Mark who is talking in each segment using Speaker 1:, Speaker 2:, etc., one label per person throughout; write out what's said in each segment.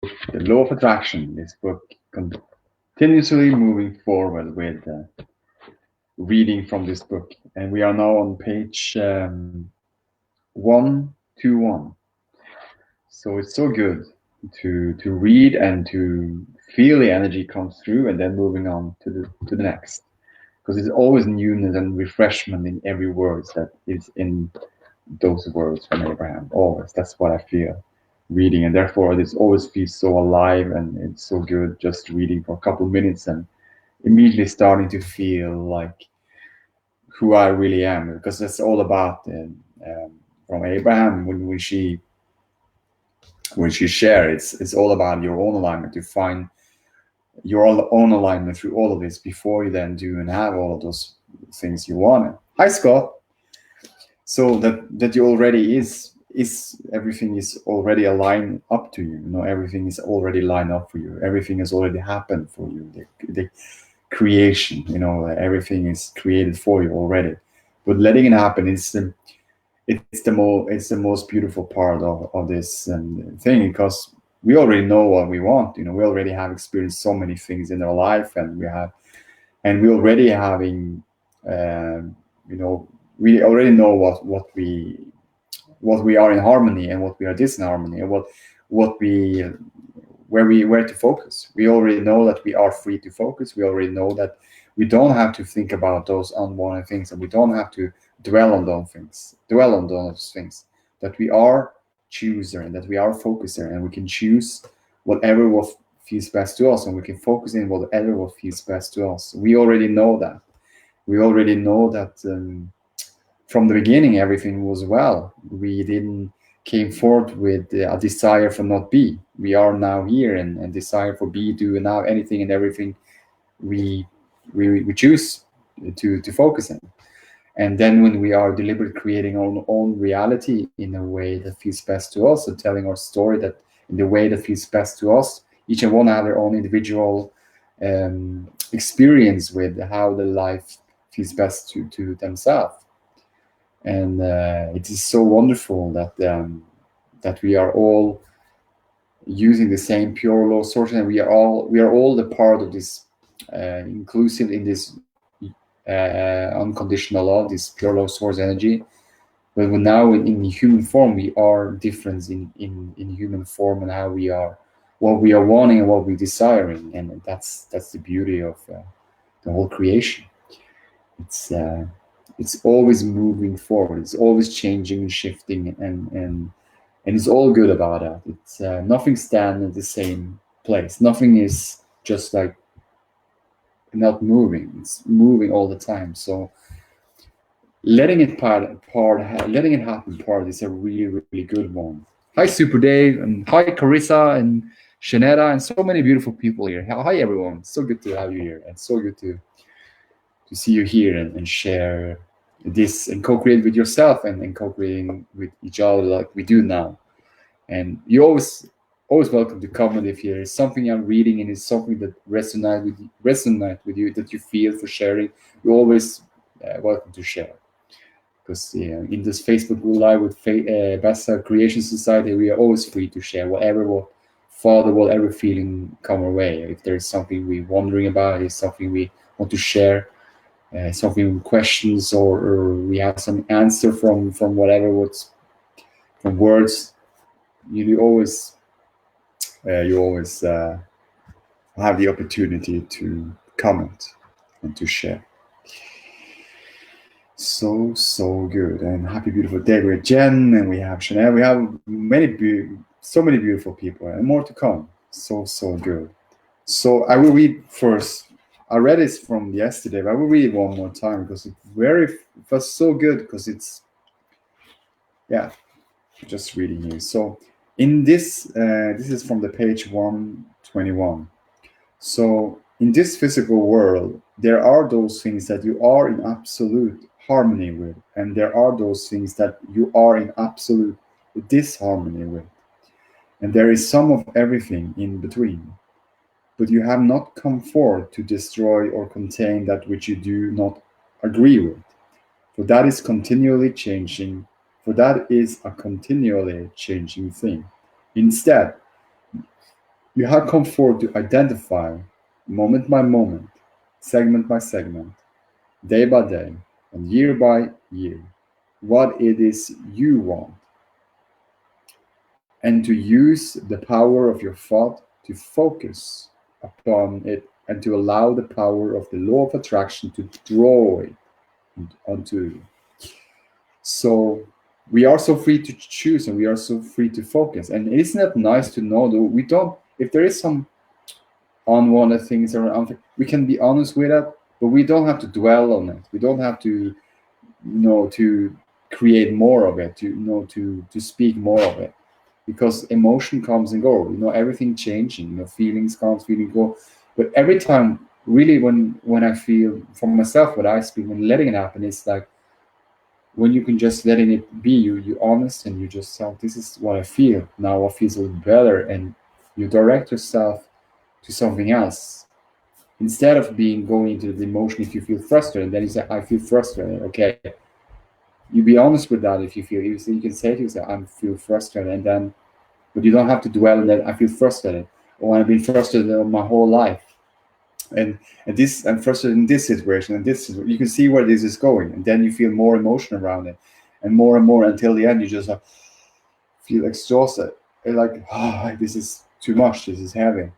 Speaker 1: The Law of Attraction. This book continuously moving forward with reading from this book, and we are now on page 121. So it's so good to read and to feel the energy comes through, and then moving on to the next, because there's always newness and refreshment in every word that is in those words from Abraham. Always, that's what I feel reading, and therefore this always feels so alive, and it's so good just reading for a couple of minutes and immediately starting to feel like who I really am, because that's all about from Abraham when she shared. It's all about your own alignment, to find your own alignment through all of this before you then do and have all of those things you want. Hi, Scott. So that you already is everything is already aligned up to you. You know, everything is already lined up for you. Everything has already happened for you. The creation, you know, everything is created for you already. But letting it happen is it's the most beautiful part of this thing, because we already know what we want. You know, we already have experienced so many things in our life, and we already having you know, we already know what we are in harmony and what we are disharmony, and what we where to focus. We already know that we are free to focus. We already know that we don't have to think about those unwanted things, and we don't have to dwell on those things. That we are chooser, and that we are focuser, and we can choose whatever what feels best to us, and we can focus in whatever what feels best to us. We already know that. We already know that from the beginning everything was well. We didn't came forth with a desire for not be. We are now here, and desire for be, do, and now anything and everything we choose to focus in. And then when we are deliberately creating our own reality in a way that feels best to us, and telling our story that in the way that feels best to us, each and one have their own individual experience with how the life feels best to themselves. And it is so wonderful that we are all using the same pure law source, and we are all the part of this inclusive in this unconditional love, this pure law source energy. But now in human form, we are different in human form, and how we are, what we are wanting and what we're desiring, and that's the beauty of the whole creation. It's always moving forward. It's always changing and shifting, and it's all good about that. It's nothing stands at the same place. Nothing is just like not moving. It's moving all the time. So letting it letting it happen part is a really, really good one. Hi, Super Dave, and hi, Carissa, and Shanetta, and so many beautiful people here. Hi, everyone. So good to have you here, and so good to see you here and share this and co-create with yourself, and co-creating with each other like we do now. And you always welcome to comment if there is something I'm reading and it's something that resonate with you, that you feel for sharing. You're always welcome to share, because in this Facebook Live with Basta Creation Society, we are always free to share what Father, whatever feeling come our way. If there is something we're wondering about, is something we want to share, something questions, or we have some answer from whatever what's from words, you always have the opportunity to comment and to share. So good, and happy beautiful day with Jen, and we have Chanel. We have so many beautiful people, and more to come. So good. So I will read first. I read it from yesterday, but I will read it one more time because it was so good, because it's just reading here. So in this is from the page 121. So in this physical world, there are those things that you are in absolute harmony with, and there are those things that you are in absolute disharmony with, and there is some of everything in between. But you have not come forth to destroy or contain that which you do not agree with, for that is continually changing, for that is a continually changing thing. Instead, You have come forward to identify, moment by moment, segment by segment, day by day, and year by year, what it is you want, and to use the power of your thought to focus upon it and to allow the power of the law of attraction to draw it onto you. So we are so free to choose and we are so free to focus. And isn't it nice to know that we don't, if there is some unwanted things around, we can be honest with that, but we don't have to dwell on it. We don't have to, to create more of it, to speak more of it, because emotion comes and go. Everything changing. Feelings comes, feelings go. But every time, really, when I feel for myself, what I speak, when letting it happen, it's like when you can just letting it be, you honest, and you just tell, this is what I feel now. What feels a little better, and you direct yourself to something else instead of being going into the emotion. If you feel frustrated, then you say, I feel frustrated. Okay, you be honest with that. If you feel, you can say to yourself, I feel frustrated, and then, but you don't have to dwell on that. I feel frustrated, or I've been frustrated my whole life, and this, I'm frustrated in this situation, and this is, you can see where this is going, and then you feel more emotion around it, and more until the end you just feel exhausted, and like, this is too much, this is heavy,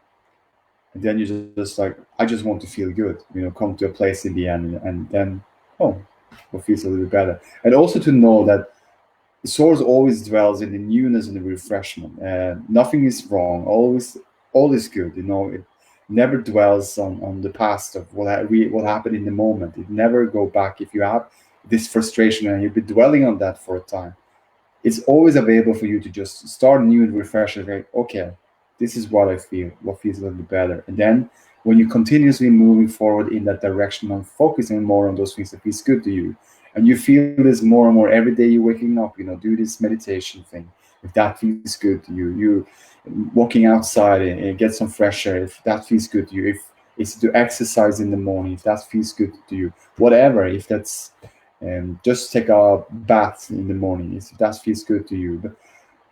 Speaker 1: and then you just like, I just want to feel good, come to a place in the end, and then, oh, it feels a little better. And also to know that the source always dwells in the newness and the refreshment. Nothing is wrong. All is good. It never dwells on the past of what happened in the moment. It never go back. If you have this frustration and you've been dwelling on that for a time, it's always available for you to just start new and refresh it. Like, okay, this is what I feel. What feels a little bit better, and then when you continuously moving forward in that direction and focusing more on those things that feels good to you, and you feel this more and more every day you're waking up, do this meditation thing. If that feels good to you, you walking outside and get some fresh air, if that feels good to you, if it's to exercise in the morning, if that feels good to you, whatever, if that's just take a bath in the morning, if that feels good to you. But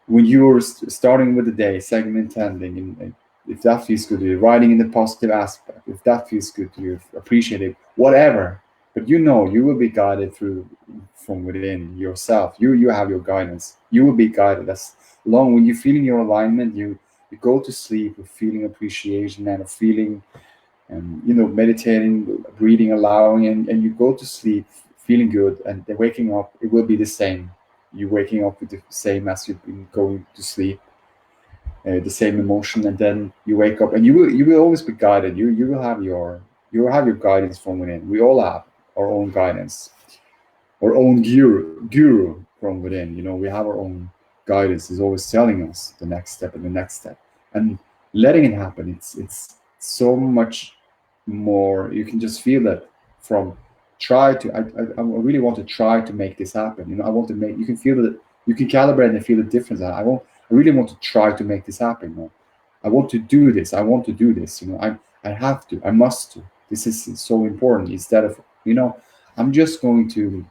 Speaker 1: when you're starting with the day, segmenting, and if that feels good to you, writing in the positive aspect, if that feels good to you, appreciate it, whatever. But you will be guided through from within yourself. You have your guidance. You will be guided as long when you're feeling your alignment. You go to sleep with feeling appreciation and a feeling, meditating, breathing, allowing, and you go to sleep feeling good, and then waking up, it will be the same. You waking up with the same as you've been going to sleep, the same emotion, and then you wake up, and you will always be guided. You will have your guidance from within. We all have our own guidance, our own guru from within. We have our own guidance is always telling us the next step and the next step, and letting it happen. It's so much more. You can just feel that from try to. I really want to try to make this happen. I want to make. You can feel that. You can calibrate and feel the difference. I really want to try to make this happen. I want to do this. I want to do this. I have to. I must to. This is so important. Instead of I'm just going to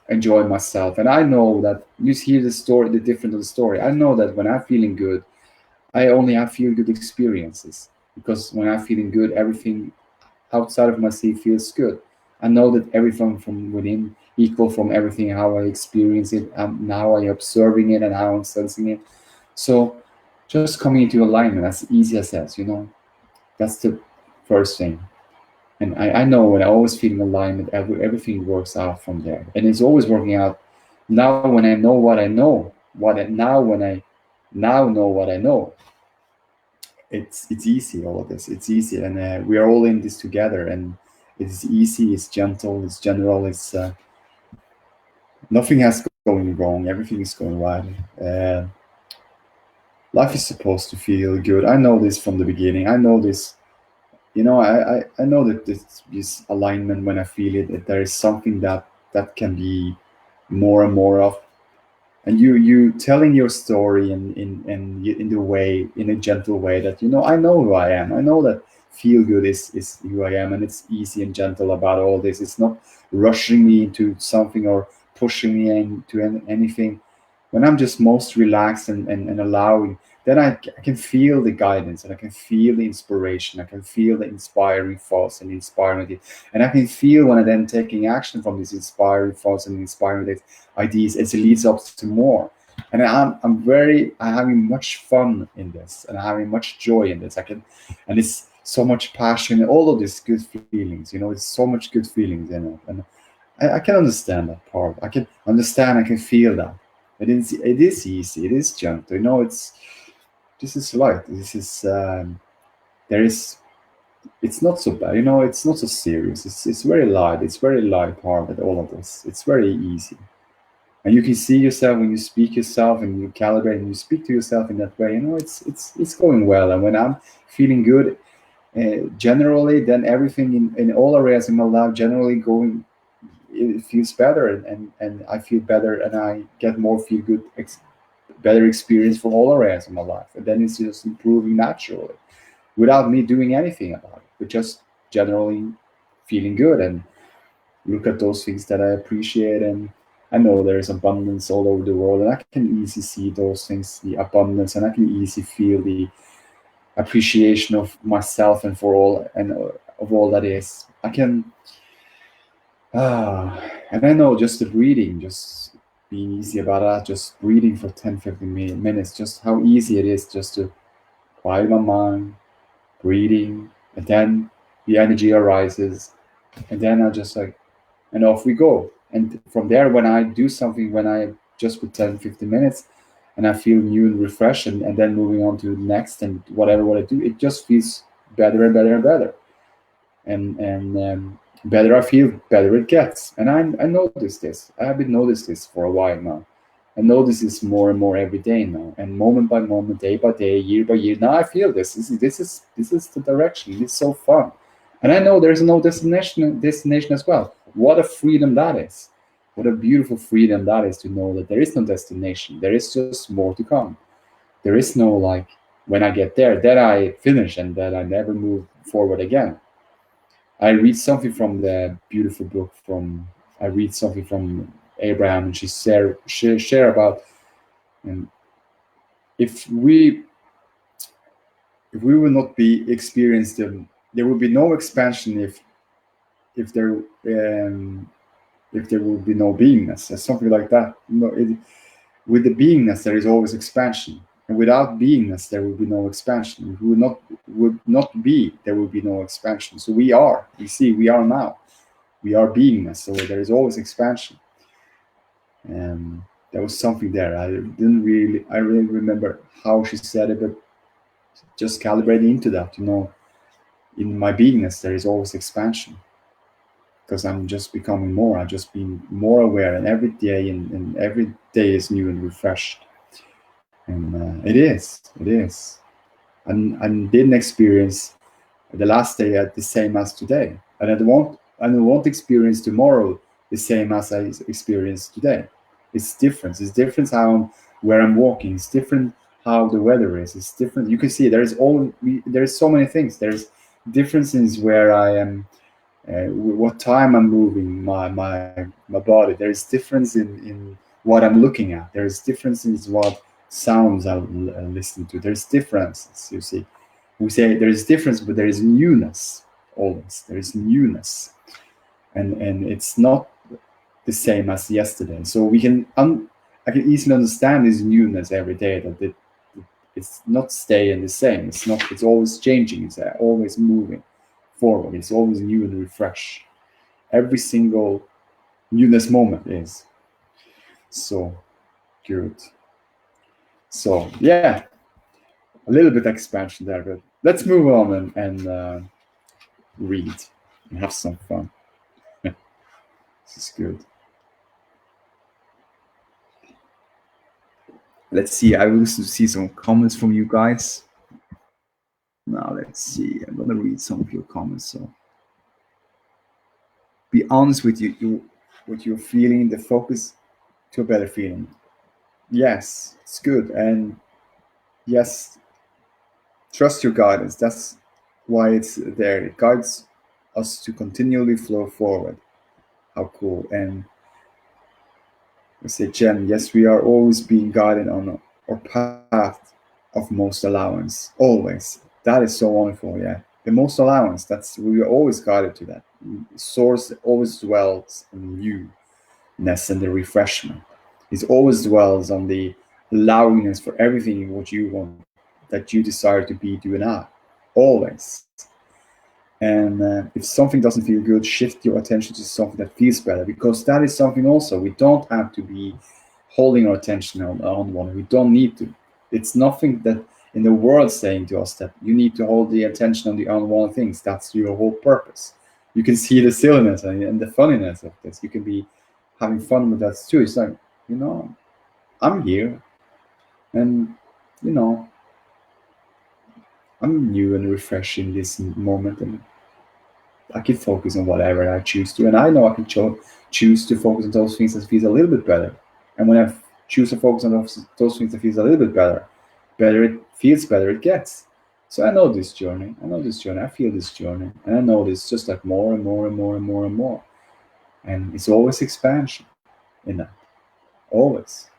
Speaker 1: enjoy myself. And I know that you hear the story, the difference of the story. I know that when I'm feeling good, I only have feel good experiences, because when I'm feeling good, everything outside of myself feels good. I know that everything from within equal from everything how I experience it, and how I observing it, and how I'm sensing it. So just coming into alignment, as easy as that, that's the first thing. And I know when I always feel in alignment, everything works out from there, and it's always working out. Now when I know what I know, now when I now know what I know, it's easy. All of this, it's easy, and we are all in this together. And it's easy, it's gentle, it's general, it's nothing has going wrong, everything is going right. Uh, Life is supposed to feel good. I know this from the beginning. I know this. I know that this alignment, when I feel it, that there is something that can be more and more of. And you telling your story in the way, in a gentle way, that I know who I am. I know that feel good is who I am, and it's easy and gentle about all this. It's not rushing me into something or pushing me into anything. When I'm just most relaxed and allowing then I can feel the guidance, and I can feel the inspiration. I can feel the inspiring thoughts and inspiring, and I can feel when I then taking action from these inspiring thoughts and inspiring ideas, it leads up to more. And I'm having much fun in this, and I'm having much joy in this. And it's so much passion, and all of these good feelings. It's so much good feelings in it, and I can understand that part. I can understand. I can feel that. It is easy. It is gentle. This is light. This is there is. It's not so bad. It's not so serious. It's very light. It's very light-hearted. All of this. It's very easy, and you can see yourself when you speak yourself, and you calibrate and you speak to yourself in that way. It's going well. And when I'm feeling good, generally, then everything in all areas in my life generally going. It feels better, and I feel better, and I get more feel good, better experience from all areas of my life, and then it's just improving naturally without me doing anything about it, but just generally feeling good and look at those things that I appreciate. And I know there's abundance all over the world, and I can easily see those things, the abundance, and I can easily feel the appreciation of myself and for all and of all that is. I can and I know just the breathing, just being easy about that, just breathing for 10, 15 minutes, just how easy it is just to quiet my mind, breathing, and then the energy arises, and then I just like, and off we go. And from there, when I do something, when I just for 10, 15 minutes, and I feel new and refreshed, and then moving on to the next, and whatever what I do, it just feels better and better and better. And better I feel, better it gets. And I notice this. I have been noticed this for a while now. I notice this more and more every day now, and moment by moment, day by day, year by year. Now I feel this. This is the direction. It's so fun, and I know there's no destination as well. What a freedom that is! What a beautiful freedom that is to know that there is no destination. There is just more to come. There is no like when I get there, that I finish and that I never move forward again. I read something from the beautiful book from I read something from Abraham, and she share about, um, if we will not be experienced, there will be no expansion if there um, if there will be no beingness, or something like that. No, with the beingness there is always expansion, and without beingness there will be no expansion. If we would not be, there will be no expansion. So we are now, we are beingness, so there is always expansion. There was something there. I really remember how she said it, but just calibrating into that, in my beingness there is always expansion, because I'm just becoming more. I'm just being more aware, and every day is new and refreshed. And it is. And didn't experience the last day at the same as today, and I won't experience tomorrow the same as I experienced today. It's different. It's different where I'm walking. It's different how the weather is. It's different. You can see there's so many things. There's differences where I am, what time I'm moving my body. There's difference in what I'm looking at. There's differences in what sounds I listen to. There's differences. You see, we say there is difference, but there is newness. Always there is newness, and it's not the same as yesterday. So I can easily understand this newness every day, that it's not staying the same. It's not. It's always changing. It's always moving forward. It's always new and refresh. Every single newness moment is so good. So yeah, a little bit expansion there, but let's move on and read and have some fun. This is good. Let's see. I will see some comments from you guys. Now let's see. I'm gonna read some of your comments. So be honest with what you're feeling. The focus to a better feeling. Yes, it's good, and yes, trust your guidance. That's why it's there. It guides us to continually flow forward. How cool! And we say, Jen, yes, we are always being guided on our path of most allowance. Always. That is so wonderful, yeah. The most allowance, that's we are always guided to that. Source always dwells in you-ness and the refreshment. It always dwells on the allowingness for everything what you want, that you desire to be, do, and have. Always. And if something doesn't feel good, shift your attention to something that feels better, because that is something also. We don't have to be holding our attention on one. We don't need to. It's nothing that in the world saying to us that you need to hold the attention on the unwanted things. That's your whole purpose. You can see the silliness and the funniness of this. You can be having fun with that too. It's like, I'm here, and you know, I'm new and refreshing this moment, and I can focus on whatever I choose to, and I know I can choose to focus on those things that feels a little bit better. And when I choose to focus on those things that feels a little bit better it feels, better it gets. So I know this journey. I know this journey. I feel this journey, and I know this just like more and more and more and more and more. And it's always expansion in that. Always.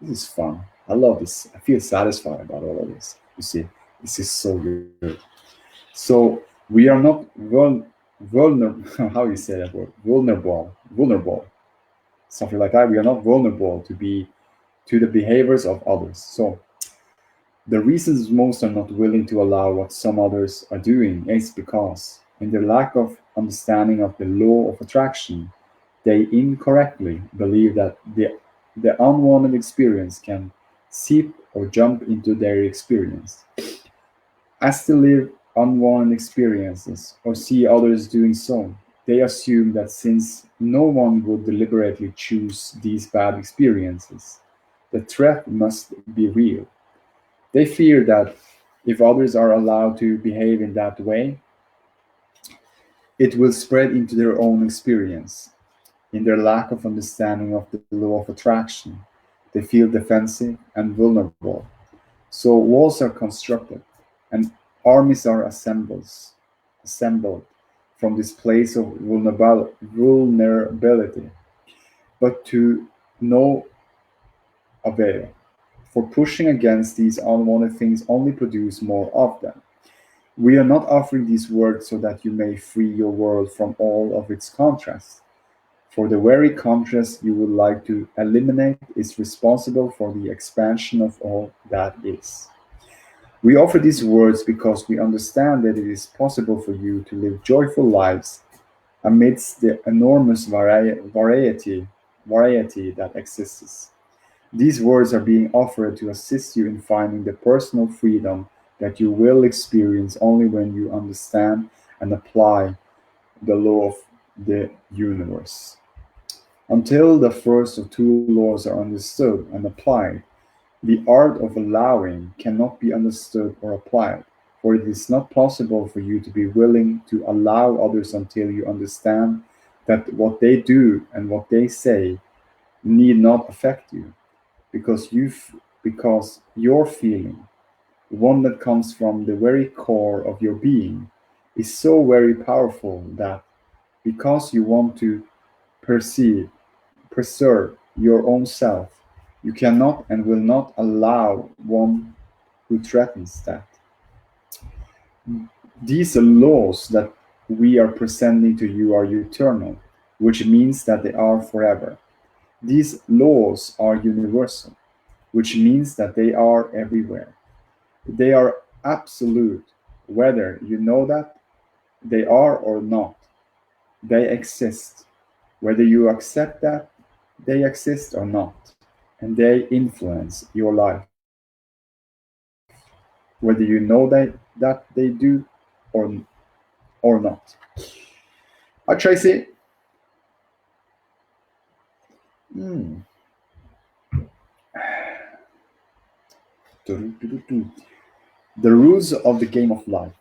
Speaker 1: This is fun. I love this. I feel satisfied about all of this. You see, this is so good. So we are not vulnerable. How you say that word? Vulnerable. Something like that. We are not vulnerable to the behaviors of others. So the reasons most are not willing to allow what some others are doing is because, in their lack of understanding of the law of attraction, they incorrectly believe that the unwanted experience can seep or jump into their experience. As they live unwanted experiences or see others doing so, they assume that since no one would deliberately choose these bad experiences, the threat must be real. They fear that if others are allowed to behave in that way, it will spread into their own experience. In their lack of understanding of the law of attraction, they feel defensive and vulnerable. So walls are constructed and armies are assembled from this place of vulnerability, but to no avail. For pushing against these unwanted things only produce more of them. We are not offering these words so that you may free your world from all of its contrasts. For the very contrast you would like to eliminate is responsible for the expansion of all that is. We offer these words because we understand that it is possible for you to live joyful lives amidst the enormous variety that exists. These words are being offered to assist you in finding the personal freedom that you will experience only when you understand and apply the law of the universe. Until the first of two laws are understood and applied, the art of allowing cannot be understood or applied, for it is not possible for you to be willing to allow others until you understand that what they do and what they say need not affect you, because because your feeling, one that comes from the very core of your being, is so very powerful that because you want to perceive preserve your own self, you cannot and will not allow one who threatens that. These laws that we are presenting to you are eternal, which means that they are forever. These laws are universal, which means that they are everywhere. They are absolute, whether you know that they are or not. They exist, whether you accept that they exist or not, and they influence your life, whether you know that they do or or not. Hi Tracy. Hmm. The rules of the game of life.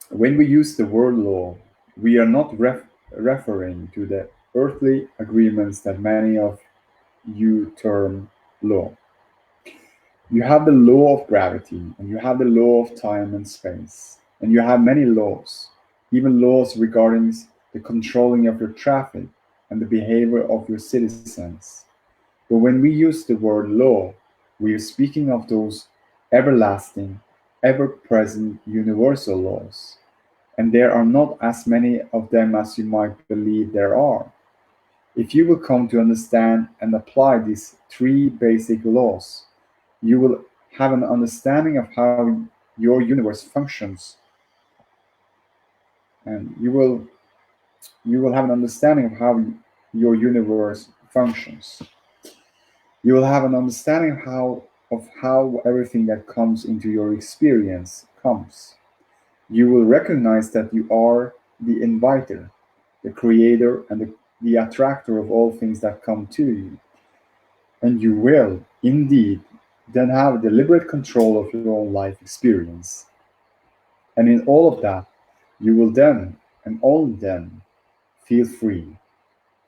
Speaker 1: When we use the word law, we are not referring to the earthly agreements that many of you term law. You have the law of gravity, and you have the law of time and space, and you have many laws, even laws regarding the controlling of your traffic and the behavior of your citizens. But when we use the word law, we are speaking of those everlasting, ever present universal laws, and there are not as many of them as you might believe there are. If you will come to understand and apply these three basic laws, you will have an understanding of how your universe functions, and you will have an understanding of how your universe functions. You will have an understanding of how everything that comes into your experience comes. You will recognize that you are the inviter, the creator, and the attractor of all things that come to you. And you will, indeed, then have deliberate control of your own life experience. And in all of that, you will then, and only then, feel free.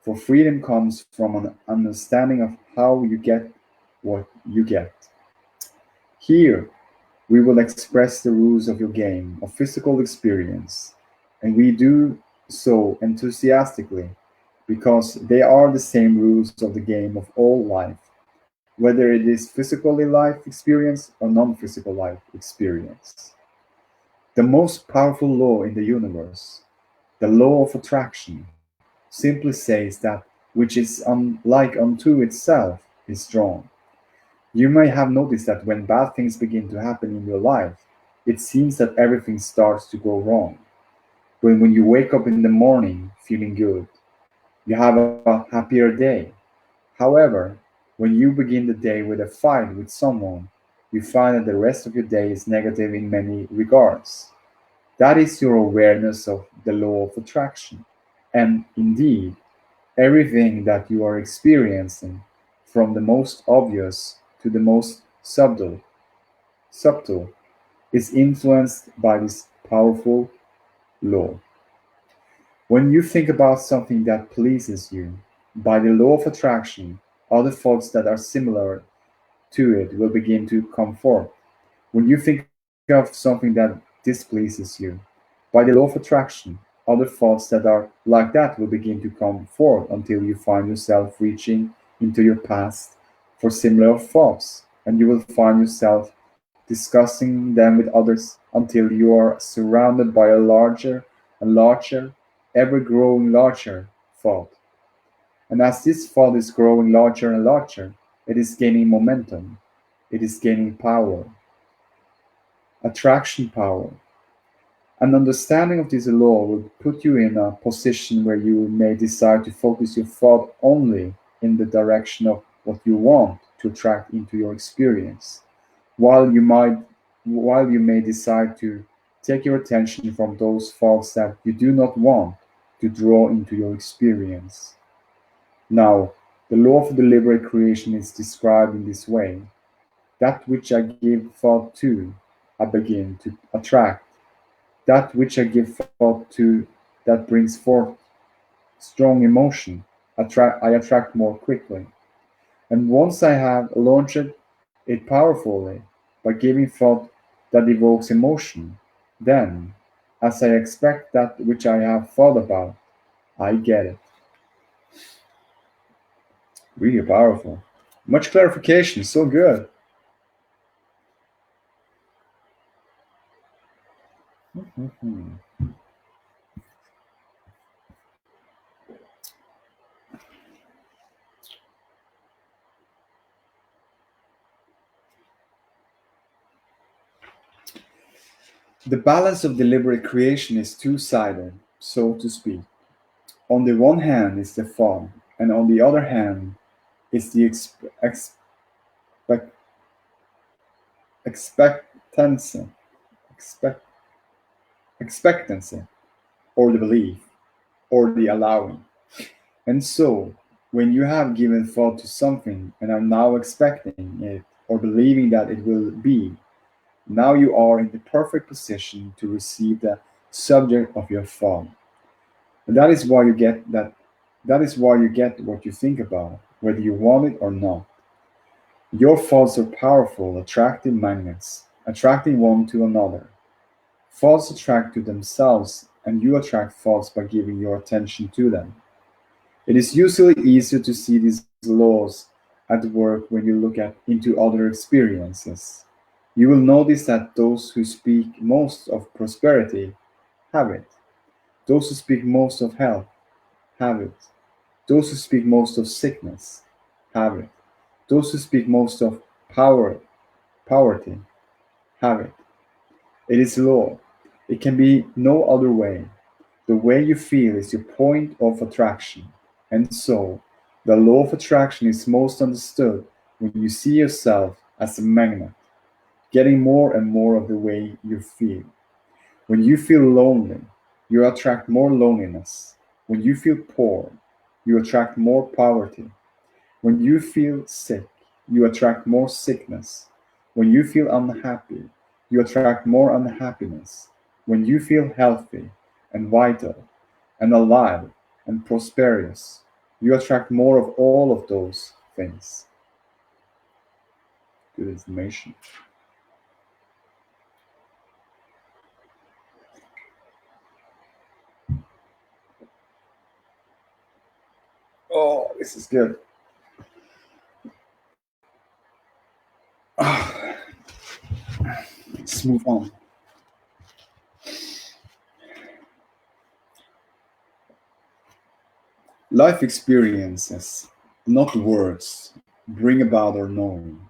Speaker 1: For freedom comes from an understanding of how you get what you get. Here, we will express the rules of your game of physical experience, and we do so enthusiastically because they are the same rules of the game of all life, whether it is physical life experience or non physical life experience. The most powerful law in the universe, the law of attraction, simply says that which is unlike unto itself is strong. You may have noticed that when bad things begin to happen in your life, it seems that everything starts to go wrong. When you wake up in the morning feeling good, you have a happier day. However, when you begin the day with a fight with someone, you find that the rest of your day is negative in many regards. That is your awareness of the law of attraction. And indeed, everything that you are experiencing, from the most obvious to the most subtle, is influenced by this powerful law. When you think about something that pleases you, by the law of attraction, other thoughts that are similar to it will begin to come forth. When you think of something that displeases you, by the law of attraction, other thoughts that are like that will begin to come forth until you find yourself reaching into your past for similar thoughts, and you will find yourself discussing them with others until you are surrounded by a larger and larger, ever growing larger thought. And as this thought is growing larger and larger, it is gaining momentum, it is gaining power, attraction power. An understanding of this law will put you in a position where you may decide to focus your thought only in the direction of what you want to attract into your experience, while you might while you may decide to take your attention from those thoughts that you do not want to draw into your experience. Now, the law of deliberate creation is described in this way. That which I give thought to, I begin to attract. That which I give thought to that brings forth strong emotion, I attract more quickly. And once I have launched it powerfully by giving thought that evokes emotion, then, as I expect that which I have thought about, I get it. Really powerful. Much clarification, so good. Mhm. The balance of deliberate creation is two sided, so to speak. On the one hand is the thought, and on the other hand is the expect, expectancy, expect, expectancy, or the belief, or the allowing. And so, when you have given thought to something and are now expecting it or believing that it will be, now you are in the perfect position to receive the subject of your thought. And that is why you get what you think about, whether you want it or not. Your thoughts are powerful, attractive magnets, attracting one to another. Thoughts attract to themselves, and you attract thoughts by giving your attention to them. It is usually easier to see these laws at work when you look into other experiences. You will notice that those who speak most of prosperity have it. Those who speak most of health have it. Those who speak most of sickness have it. Those who speak most of poverty have it. It is law. It can be no other way. The way you feel is your point of attraction. And so, the law of attraction is most understood when you see yourself as a magnet, getting more and more of the way you feel. When you feel lonely, you attract more loneliness. When you feel poor, you attract more poverty. When you feel sick, you attract more sickness. When you feel unhappy, you attract more unhappiness. When you feel healthy and vital and alive and prosperous, you attract more of all of those things. Good information. Oh, this is good. Let's move on. Life experiences, not words, bring about our knowing.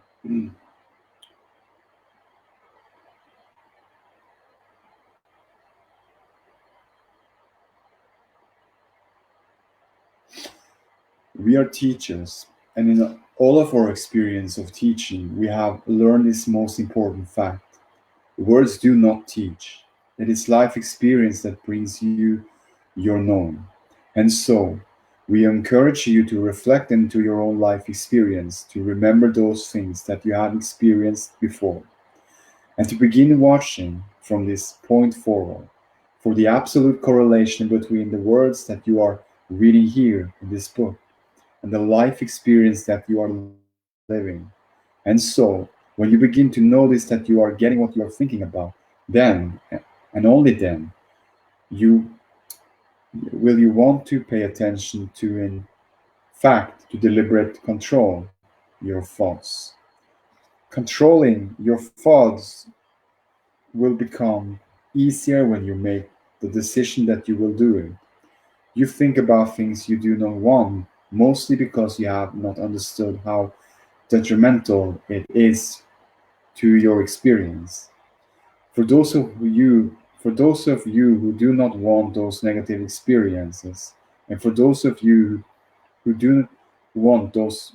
Speaker 1: We are teachers, and in all of our experience of teaching, we have learned this most important fact. Words do not teach. It is life experience that brings you your knowing. And so, we encourage you to reflect into your own life experience, to remember those things that you have experienced before, and to begin watching from this point forward for the absolute correlation between the words that you are reading here in this book and the life experience that you are living. And so, when you begin to notice that you are getting what you are thinking about, then and only then you you want to pay attention to, in fact, to deliberate control your thoughts. Controlling your thoughts will become easier when you make the decision that you will do it. You think about things you do not want, mostly because you have not understood how detrimental it is to your experience. For those of you who do not want those negative experiences, and for those of you who do want those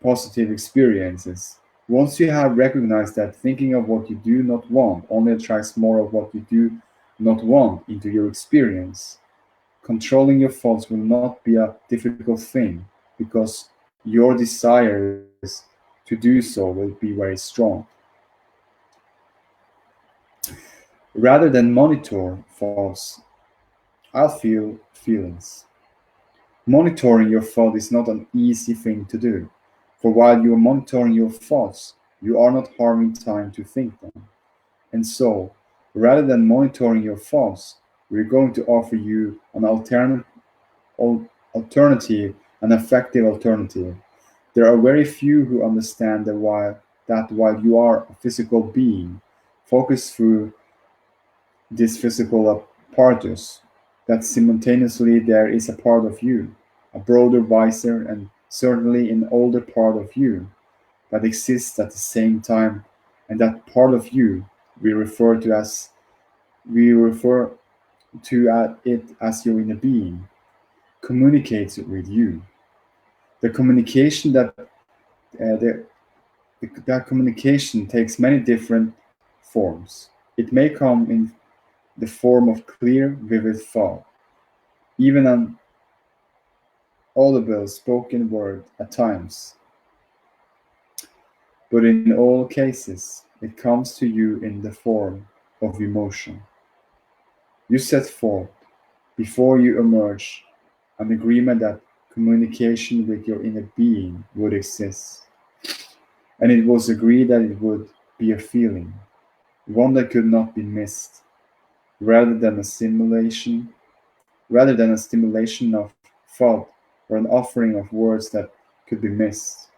Speaker 1: positive experiences, once you have recognized that thinking of what you do not want only attracts more of what you do not want into your experience, controlling your thoughts will not be a difficult thing because your desires to do so will be very strong. Rather than monitor thoughts, I'll feel feelings. Monitoring your thought is not an easy thing to do, for while you are monitoring your thoughts, you are not harming time to think them. And so, rather than monitoring your thoughts, we're going to offer you an alternative, an effective alternative. There are very few who understand that while you are a physical being, focused through this physical apparatus, that simultaneously there is a part of you, a broader, wiser, and certainly an older part of you that exists at the same time, and that part of you we refer to as we refer it as your inner being communicates with you. The communication that communication takes many different forms. It may come in the form of clear, vivid thought, even an audible spoken word at times. But in all cases, it comes to you in the form of emotion. You set forth, before you emerge, an agreement that communication with your inner being would exist. And it was agreed that it would be a feeling, one that could not be missed, rather than a stimulation of thought or an offering of words that could be missed.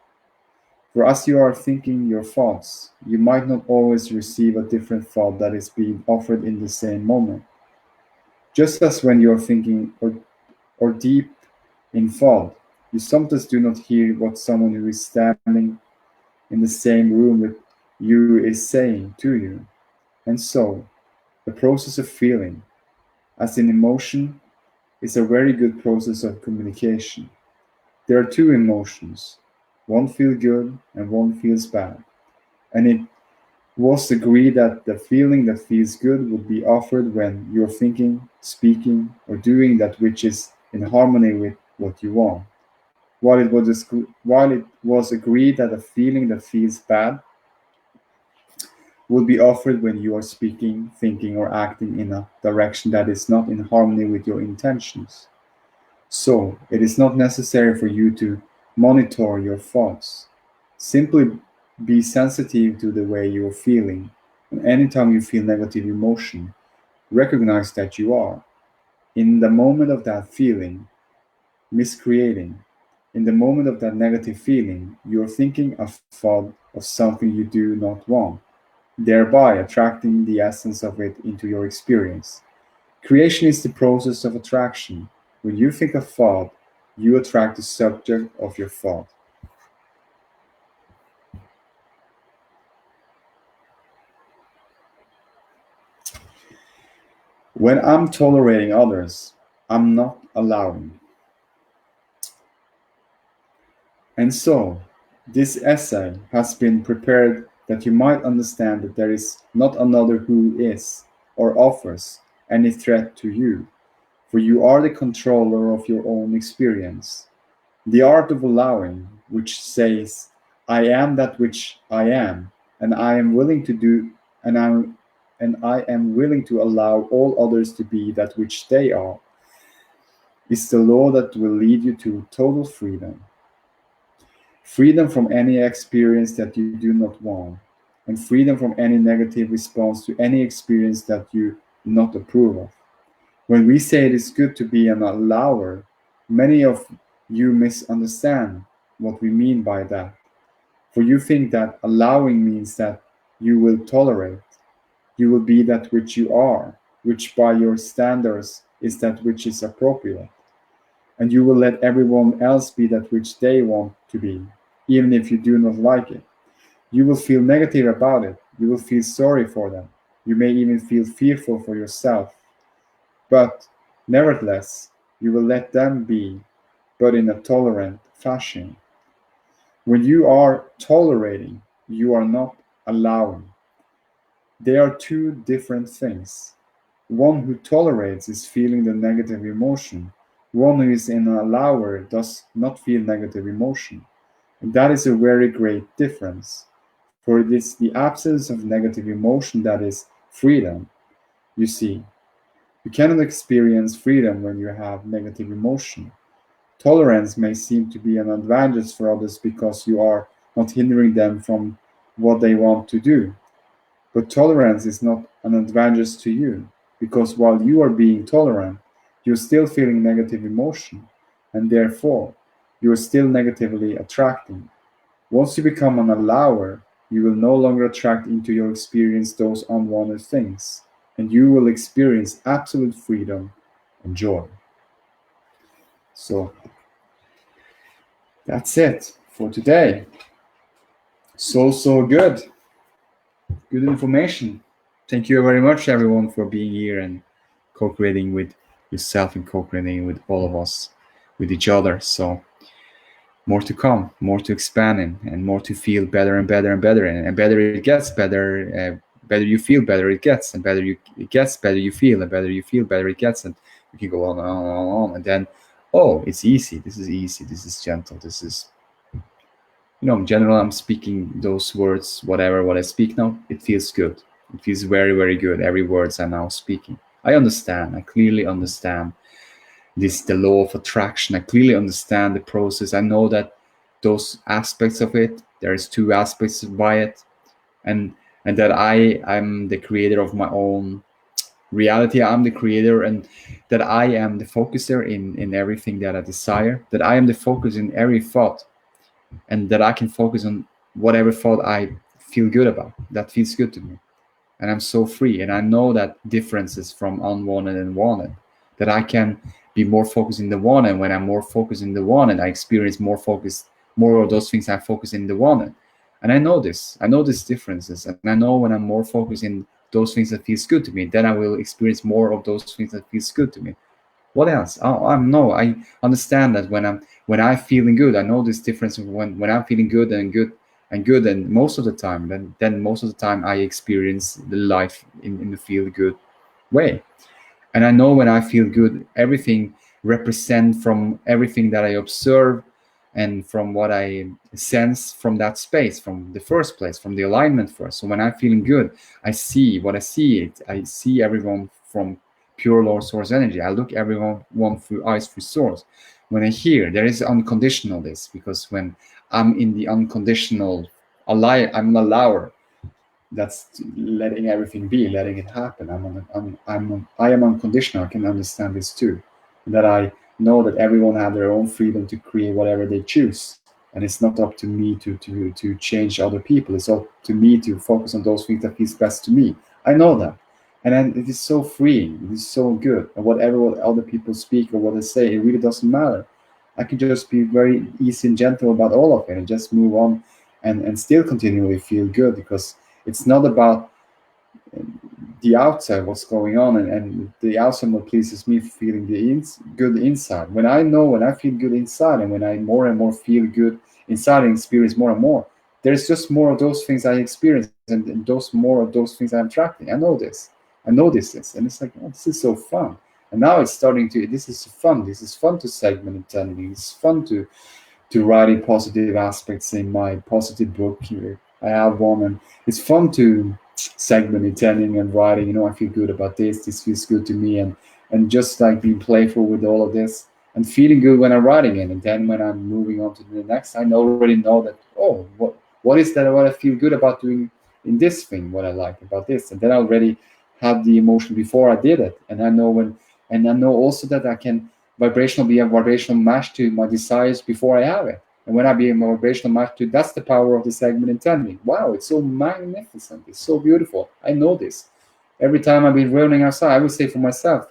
Speaker 1: For as you are thinking your thoughts, you might not always receive a different thought that is being offered in the same moment. Just as when you are thinking or deep in thought, you sometimes do not hear what someone who is standing in the same room with you is saying to you. And so, the process of feeling, as in emotion, is a very good process of communication. There are two emotions. One feels good and one feels bad. And it was agreed that the feeling that feels good would be offered when you're thinking, speaking, or doing that which is in harmony with what you want. While it was agreed that a feeling that feels bad would be offered when you are speaking, thinking, or acting in a direction that is not in harmony with your intentions. So, it is not necessary for you to monitor your thoughts. Simply be sensitive to the way you are feeling. And anytime you feel negative emotion, recognize that you are, in the moment of that feeling, miscreating. In the moment of that negative feeling, you are thinking a thought of something you do not want, thereby attracting the essence of it into your experience. Creation is the process of attraction. When you think a thought, you attract the subject of your thought. When I'm tolerating others, I'm not allowing. And so, this essay has been prepared that you might understand that there is not another who is or offers any threat to you, for you are the controller of your own experience. The art of allowing, which says, I am that which I am, and I am willing to do and I am willing to allow all others to be that which they are, is the law that will lead you to total freedom. Freedom from any experience that you do not want, and freedom from any negative response to any experience that you do not approve of. When we say it is good to be an allower, many of you misunderstand what we mean by that. For you think that allowing means that you will tolerate, you will be that which you are, which by your standards is that which is appropriate, and you will let everyone else be that which they want to be, even if you do not like it. You will feel negative about it, you will feel sorry for them, you may even feel fearful for yourself. But nevertheless, you will let them be, but in a tolerant fashion. When you are tolerating, you are not allowing. They are two different things. One who tolerates is feeling the negative emotion. One who is an allower does not feel negative emotion. And that is a very great difference. For it is the absence of negative emotion that is freedom. You see, you cannot experience freedom when you have negative emotion. Tolerance may seem to be an advantage for others because you are not hindering them from what they want to do. But tolerance is not an advantage to you, because while you are being tolerant, you're still feeling negative emotion, and therefore, you are still negatively attracting. Once you become an allower, you will no longer attract into your experience those unwanted things, and you will experience absolute freedom and joy. So, that's it for today. So good. Good information. Thank you very much, everyone, for being here and co-creating with yourself and co-creating with all of us, with each other. So more to come, more to expand in, and more to feel better and better and better, and better it gets, better you feel, better it gets, and better it gets, better you feel, and better you feel, better it gets, and we can go on and on and on, and then, oh, it's easy. This is easy. This is gentle. This is, in general, I'm speaking those words, whatever what I speak now, it feels good. It feels very, very good. Every words I'm now speaking. I understand. I clearly understand this, the law of attraction. I clearly understand the process. I know that those aspects of it, there's two aspects by it, and that I'm the creator of my own reality. I'm the creator, and that I am the focuser in everything that I desire. That I am the focus in every thought, and that I can focus on whatever thought I feel good about. That feels good to me. And I'm so free. And I know that differences from unwanted and wanted, that I can be more focused in the one. And when I'm more focused in the one, and I experience more of those things I focus in the one. And I know these differences. And I know when I'm more focused in those things that feels good to me, then I will experience more of those things that feels good to me. What else? I understand that when I'm feeling good, I know this difference of when I'm feeling good and most of the time, then most of the time I experience the life in the feel good way. And I know when I feel good, everything represent from everything that I observe and from what I sense from that space, from the first place, from the alignment first. So when I'm feeling good, I see what I see. I see everyone from pure Lord source energy. I look everyone one through eyes through source. When I hear, there is unconditional this, because when I'm in the unconditional, I'm an allower. That's letting everything be, letting it happen. I am unconditional. I can understand this too. That I know that everyone have their own freedom to create whatever they choose, and it's not up to me to change other people. It's up to me to focus on those things that feels best to me. I know that, and then it is so freeing. It is so good. And whatever other people speak or what they say, it really doesn't matter. I can just be very easy and gentle about all of it and just move on, and still continually feel good, because it's not about the outside, what's going on, and the outside what pleases me, feeling good inside. When I feel good inside, and when I more and more feel good inside and experience more and more, there's just more of those things I experience, and those more of those things I'm attracting. I know this is, and it's like, oh, this is so fun. And now it's starting to, this is fun. This is fun to segment intending. It's fun to writing positive aspects in my positive book. I have one, and it's fun to segment intending and writing. I feel good about this. This feels good to me, and just like being playful with all of this and feeling good when I'm writing it. And then when I'm moving on to the next, I already know that, oh, what is that? What I feel good about doing in this thing? What I like about this, and then I already have the emotion before I did it, and I know also that I can be a vibrational match to my desires before I have it. And when I be a vibrational match to, that's the power of the segment intending. Wow, it's so magnificent. It's so beautiful. I know this. Every time I've been running outside, I would say for myself,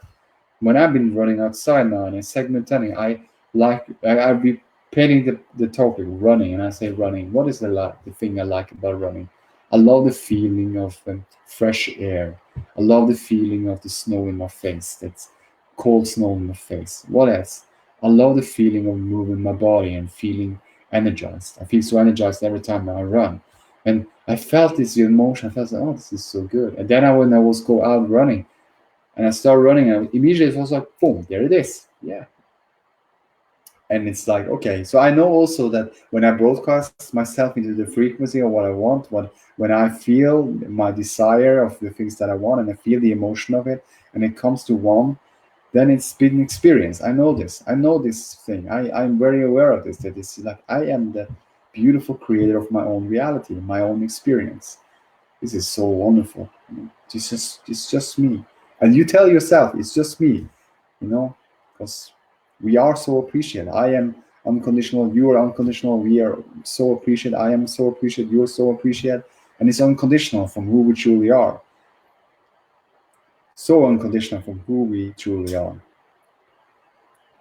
Speaker 1: when I've been running outside now and in segment intending, I'll be painting the topic running, and I say running. What is the thing I like about running? I love the feeling of fresh air. I love the feeling of the snow in my face. That's cold snow in my face. What else? I love the feeling of moving my body and feeling energized. I feel so energized every time I run. And I felt this emotion. I felt like, oh, this is so good. And then when I was go out running, and I start running, and immediately it was like, boom, there it is. Yeah. And it's like, okay, so I know also that when I broadcast myself into the frequency of what I want, when I feel my desire of the things that I want, and I feel the emotion of it, and it comes to one, then it's been experience. I know this. I know this thing. I'm very aware of this. That it's like I am the beautiful creator of my own reality, my own experience. This is so wonderful. It's just me. And you tell yourself, it's just me, because we are so appreciated. I am unconditional. You are unconditional. We are so appreciated. I am so appreciated. You are so appreciated. And it's unconditional from who we truly are. So unconditional from who we truly are.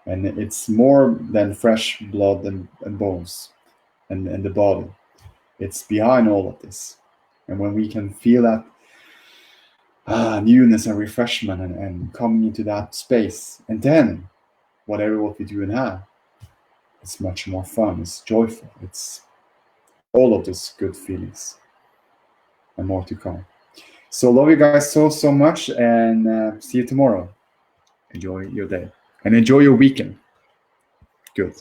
Speaker 1: And it's more than fresh blood and bones and the body. It's behind all of this. And when we can feel that newness and refreshment and coming into that space, and then whatever what we do and have, it's much more fun. It's joyful. It's all of these good feelings and more to come. So love you guys so much, and see you tomorrow. Enjoy your day and enjoy your weekend. Good.